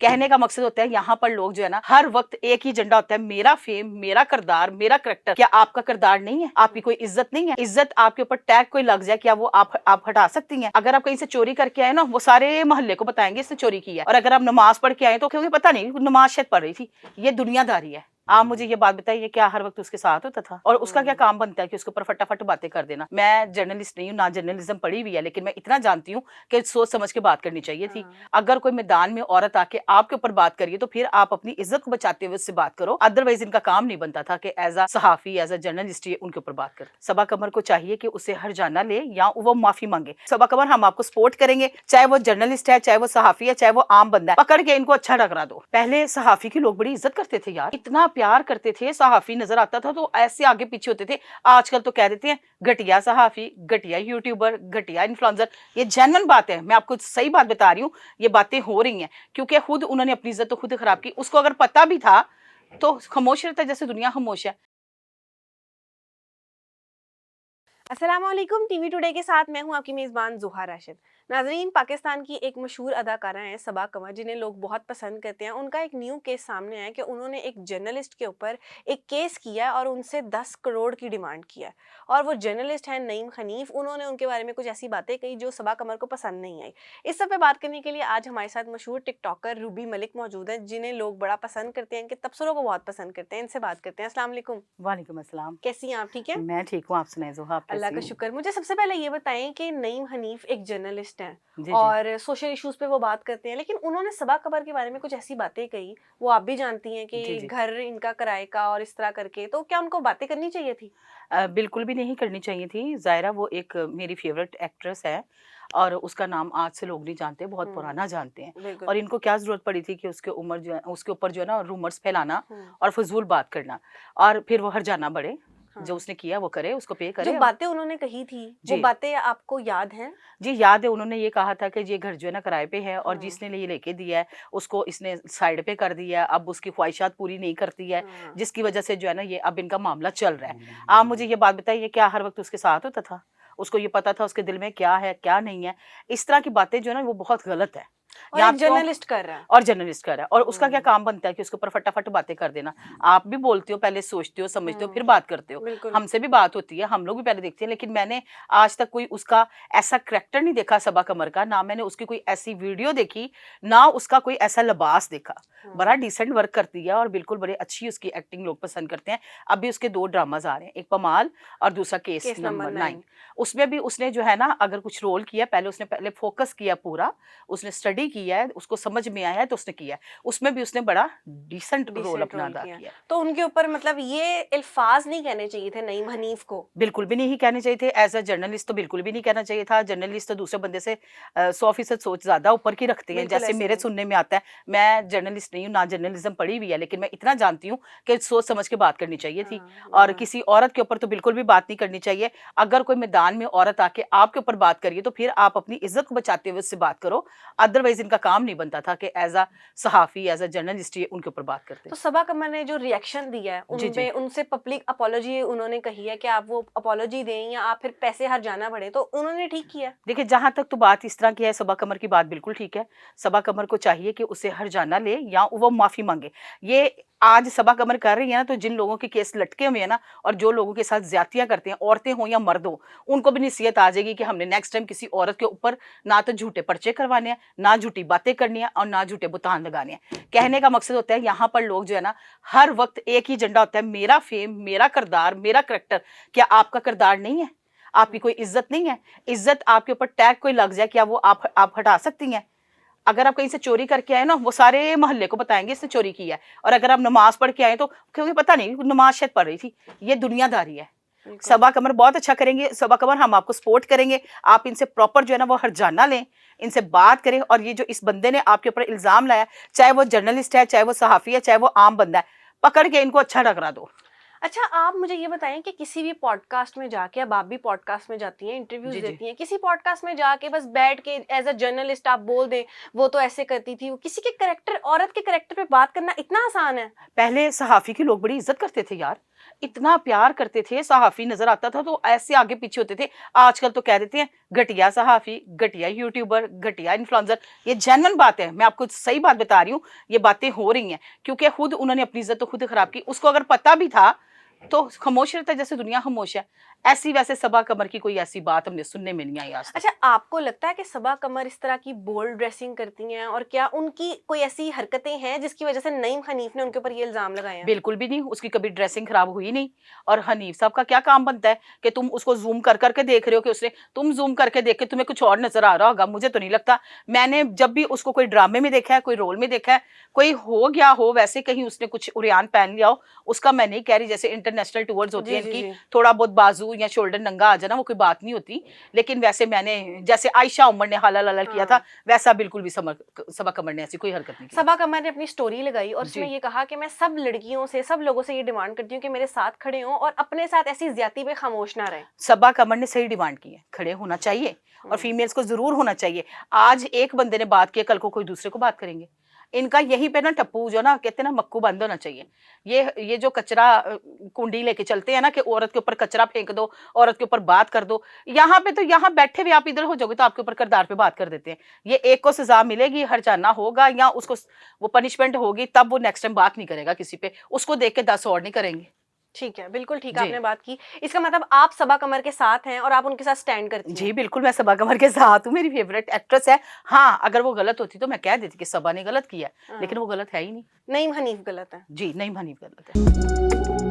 कहने का मकसद होता है यहाँ पर लोग जो है ना हर वक्त एक ही एजेंडा होता है, मेरा फेम, मेरा किरदार, मेरा करैक्टर। क्या आपका किरदार नहीं है? आपकी कोई इज्जत नहीं है? इज्जत आपके ऊपर टैग कोई लग जाए, क्या वो आप हटा सकती हैं? अगर आप कहीं से चोरी करके आए ना, वो सारे मोहल्ले को बताएंगे इसने चोरी की है। और अगर आप नमाज पढ़ के आए तो क्योंकि पता नहीं नमाज शायद पढ़ रही थी। ये दुनियादारी है। आप मुझे ये बात बताइए, क्या हर वक्त उसके साथ होता था? और उसका क्या काम बनता है कि उसके ऊपर फटाफट बातें कर देना? मैं जर्नलिस्ट नहीं हूँ, ना जर्नलिज्म पढ़ी हुई है, लेकिन मैं इतना जानती हूँ कि सोच समझ के बात करनी चाहिए थी। अगर कोई मैदान में औरत आके आपके ऊपर बात करिए तो फिर आप अपनी इज्जत को बचाते हुए उससे बात करो। अदरवाइज इनका काम नहीं बनता था कि एज अ सहाफी, एज अ जर्नलिस्ट ये उनके ऊपर बात करते। सबा कमर को चाहिए कि उसे हर जाना ले या वो माफी मांगे। सबा कमर, हम आपको सपोर्ट करेंगे, चाहे वो जर्नलिस्ट है, चाहे वो सहाफी है, चाहे वो आम बंदा है, पकड़ के इनको अच्छा टकरा दो। पहले सहाफी की लोग बड़ी इज्जत करते थे यार, इतना प्यार करते थे। सहाफी नजर आता था तो ऐसे आगे पीछे होते थे। आजकल तो कह देते हैं घटिया सहाफी, घटिया यूट्यूबर, घटिया इन्फ्लुएंसर। ये जेन्युइन बात है, मैं आपको सही बात बता रही हूँ। ये बातें हो रही हैं क्योंकि खुद उन्होंने अपनी इज्जत तो खुद खराब की। उसको अगर पता भी था तो खामोश रहता जैसे दुनिया खामोश है। अस्सलामुअलैकुम, टीवी टुडे के साथ मैं हूं आपकी मेज़बान ज़ुहा राशिद। नाज़रीन, पाकिस्तान की एक मशहूर अदाकारा हैं सबा कमर, जिन्हें लोग बहुत पसंद करते हैं। उनका एक न्यू केस सामने आया कि उन्होंने एक जर्नलिस्ट के ऊपर एक केस किया और उनसे 10 करोड़ की डिमांड किया। और वो जर्नलिस्ट हैं नईम हनीफ। उन्होंने उनके बारे में कुछ ऐसी बातें कही जो सबा कमर को पसंद नहीं आई। इस सब पे बात करने के लिए आज हमारे साथ मशहूर टिकटॉकर रूबी मलिक मौजूद है, जिन्हें लोग बड़ा पसंद करते हैं, इनके तबसरों को बहुत पसंद करते हैं। इनसे बात करते हैं। अस्सलाम वालेकुम। वालेकुम अस्सलाम। कैसी हैं आप? ठीक है, मैं ठीक हूँ, आप सुनाए ज़ुहा, आप अल्लाह कैसी का हैं? शुक्र। मुझे सबसे पहले ये बताएं कि नईम हनीफ एक जर्नलिस्ट हैं जी जी और सोशल इश्यूज पे वो बात करते हैं, लेकिन उन्होंने सबा कबर के बारे में कुछ ऐसी बातें कही, वो आप भी जानती हैं कि जी जी। घर इनका किराए का और इस तरह करके, तो क्या उनको बातें करनी चाहिए थी? बिल्कुल भी नहीं करनी चाहिए थी। ज़ायरा वो एक मेरी फ़ेवरेट एक्ट्रेस है और उसका नाम आज से लोग नहीं जानते, बहुत पुराना जानते हैं। बिल्कुल। और इनको क्या ज़रूरत पड़ी थी कि उसके ऊपर जो है ना रूमर्स फैलाना और फ़िज़ूल बात करना। और फिर वो हर्जाना बढ़े, जो हाँ, उसने किया वो करे, उसको पे जो करे। बातें उन्होंने कही थी वो जी। बातें आपको याद हैं? जी, याद है, उन्होंने ये कहा था कि ये घर जो है ना किराए पे है और हाँ। जिसने ये लेके दिया है, उसको इसने साइड पे कर दिया है, अब उसकी ख्वाहिशात पूरी नहीं करती है, हाँ। जिसकी वज़ह से जो है ना ये अब इनका मामला चल रहा है। आप मुझे ये बात बताइए, क्या हर वक़्त उसके साथ होता था? उसको ये पता था उसके दिल में क्या है, क्या नहीं है? इस तरह की बातें जो है ना वो बहुत गलत है। और या एक तो जर्नलिस्ट कर रहा है। और जर्नलिस्ट कर रहा है और उसका क्या काम बनता है कि उसके ऊपर फटाफट बातें कर देना। आप भी बोलते हो, पहले सोचते हो, समझते हो, फिर बात करते हो। बिल्कुल। हमसे भी बात होती है, हम लोग भी पहले देखते हैं, लेकिन मैंने आज तक कोई उसका ऐसा करैक्टर नहीं देखा सबा कमर का, ना मैंने उसकी कोई ऐसी वीडियो देखी, ना उसका कोई ऐसा लिबास देखा। बड़ा डिसेंट वर्क करती है और बिल्कुल बड़ी अच्छी उसकी एक्टिंग लोग पसंद करते हैं। अभी उसके 2 ड्रामाज़ आ रहे हैं, एक पमाल और दूसरा केस केस नंबर नंबर 9। 9। उसमें भी उसने जो है ना अगर कुछ रोल किया, पहले फ़ोकस किया पूरा, उसने स्टडी किया है, उसको समझ में आया है तो उसने किया है। उसमें भी उसने बड़ा डिसेंट रोल डिसेंट अपना रोल अदा किया। किया है। तो उनके ऊपर मतलब ये अल्फाज नहीं कहने चाहिए थे नईम हनीफ को। बिल्कुल भी नहीं कहने चाहिए थे, एज़ अ जर्नलिस्ट तो बिल्कुल भी नहीं कहना चाहिए था। जर्नलिस्ट तो दूसरे बंदे से 100% सोच ज़्यादा ऊपर की रखते हैं, बिल्कुल जैसे ऐसे मेरे नहीं। सुनने में आता है। मैं जर्नलिस्ट नहीं हूँ, ना जर्नलिज्म पढ़ी हुई है, लेकिन मैं इतना जानती हूँ कि सोच समझ के बात करनी चाहिए थी। और हाँ। किसी औरत के ऊपर तो बिल्कुल भी बात नहीं करनी चाहिए। अगर कोई मैदान में औरत आके आपके ऊपर बात करिए तो फिर आप अपनी इज्जत को बचाते हुए उससे बात करो। अदरवाइज़ इनका काम नहीं बनता था कि एज़ अ सहाफ़ी, एज़ अ जर्नलिस्ट ये उनके ऊपर बात करते। तो सबा कमर ने जो रिएक्शन दिया है जी, जी। उनपे, उनसे पब्लिक अपॉलॉजी उन्होंने कही है कि आप वो अपॉलॉजी दें या आप फिर पैसे हर्जाना बढ़े, तो उन्होंने ठीक किया। देखिए, जहाँ तक तो बात इस तरह की है, सबा कमर की बात बिल्कुल ठीक है। सबा कमर को चाहिए कि उसे हर्जाना ले या वो माफ़ी माँगे। ये आज सबा कमर कर रही है ना, तो जिन लोगों के केस लटके हुए हैं ना और जो लोगों के साथ ज़्यादतियाँ करते हैं, औरतें हों या मर्द हों, उनको भी नसीहत आ जाएगी कि हमने नेक्स्ट टाइम किसी औरत के ऊपर ना तो झूठे पर्चे करवाने हैं, ना झूठी बातें करनी है और ना झूठे बुतान लगाने हैं। कहने का मकसद होता है यहाँ पर लोग जो है ना हर वक़्त एक ही एजेंडा होता है, मेरा फेम, मेरा किरदार, मेरा करैक्टर। क्या आपका किरदार नहीं है? आपकी कोई इज्जत नहीं है? इज्जत आपके ऊपर टैग कोई लग जाए, क्या वो आप हटा सकती हैं? अगर आप कहीं से चोरी करके आए ना, वो सारे मोहल्ले को बताएंगे इसने चोरी की है। और अगर आप नमाज पढ़ के आए तो क्योंकि पता नहीं नमाज शायद पढ़ रही थी। ये दुनियादारी है। बिल्कुल। सबा कमर बहुत अच्छा करेंगे, सबा कमर हम आपको सपोर्ट करेंगे। आप इनसे प्रॉपर जो है ना वो हर्जाना लें, इनसे बात करें। और ये जो इस बंदे ने आपके ऊपर इल्जाम लाया, चाहे वो जर्नलिस्ट है, चाहे वो सहाफी है, चाहे वो आम बंदा है, पकड़ के इनको अच्छा टकरा दो। अच्छा, आप मुझे ये बताएं कि किसी भी पॉडकास्ट में जाके, अब आप भी पॉडकास्ट में जाती हैं, इंटरव्यूज जी जी। देती हैं, किसी पॉडकास्ट में जाके बस बैठ के एज अ जर्नलिस्ट आप बोल दें वो तो ऐसे करती थी, वो किसी के करेक्टर, औरत के करेक्टर पे बात करना इतना आसान है? पहले सहाफ़ी की लोग बड़ी इज़्ज़त करते थे यार। इतना प्यार करते थे, सहाफी नजर आता था तो ऐसे आगे पीछे होते थे। आजकल तो कह देते हैं घटिया सहाफी, घटिया यूट्यूबर, घटिया इन्फ्लुएंसर। ये जेन्युइन बात है, मैं आपको सही बात बता रही हूँ, ये बातें हो रही हैं क्योंकि खुद उन्होंने अपनी इज्जत तो खुद खराब की। उसको अगर पता भी था तो खामोश रहता जैसे दुनिया खामोश है। ऐसी वैसे सबा कमर की कोई ऐसी बात हमने सुनने में नहीं आई आज तक। अच्छा, आपको लगता है कि सबा कमर इस तरह की बोल्ड ड्रेसिंग करती हैं, और क्या उनकी कोई ऐसी हरकतें हैं जिसकी वजह से नईम हनीफ ने उनके ऊपर ये इल्जाम लगाए हैं? बिल्कुल भी नहीं, उसकी कभी ड्रेसिंग खराब हुई नहीं। और हनीफ साहब का क्या काम बनता है कि तुम उसको जूम कर करके देख रहे हो कि उसने, तुम जूम करके देख के तुम्हें कुछ और नजर आ रहा होगा, मुझे तो नहीं लगता। मैंने जब भी उसको कोई ड्रामे में देखा है, कोई रोल में देखा है, कोई हो गया हो वैसे कहीं उसने कुछ उरियान पहन लिया हो, उसका मैं नहीं कह रही, जैसे इंटरनेशनल टूर्स होती जी हैं जी इनकी, जी। थोड़ा बहुत बाजू या शोल्डर नंगा आ जाना वो कोई बात नहीं होती। लेकिन वैसे मैंने जैसे आयशा उमर ने हलाल हलाल किया था, हाँ। वैसा बिल्कुल भी सबा कमर ने ऐसी कोई हरकत नहीं की। सबा कमर ने अपनी स्टोरी लगाई और उसमें जी। ये कहा कि मैं सब लड़कियों से, सब लोगों से ये डिमांड करती हूँ कि मेरे साथ खड़े हों और अपने साथ ऐसी ज्यादती पे खामोश ना रहें। सबा कमर ने सही डिमांड की है, खड़े होना चाहिए और फीमेल्स को जरूर होना चाहिए। आज एक बंदे ने बात की, कल को कोई दूसरे को बात करेंगे। इनका यहीं पे ना टप्पू जो ना कहते हैं ना मक्कू बंद होना चाहिए। ये जो कचरा कुंडी लेके चलते हैं ना कि औरत के ऊपर कचरा फेंक दो, औरत के ऊपर बात कर दो, यहाँ पे तो यहाँ बैठे हुए आप इधर हो जाओगे तो आपके ऊपर किरदार पे बात कर देते हैं। ये एक को सजा मिलेगी, हर्जाना होगा या उसको वो पनिशमेंट होगी, तब वो नेक्स्ट टाइम बात नहीं करेगा किसी पे, उसको देख के 10 और नहीं करेंगे। ठीक है, बिल्कुल ठीक जी। आपने बात की। इसका मतलब आप सबा कमर के साथ हैं और आप उनके साथ स्टैंड करती हैं। जी बिल्कुल, मैं सबा कमर के साथ हूँ, मेरी फेवरेट एक्ट्रेस है। हाँ, अगर वो गलत होती तो मैं कह देती कि सबा ने गलत किया है, हाँ। लेकिन वो गलत है ही नहीं। नईम हनीफ गलत है। जी, नहीं, मनीव गलत है।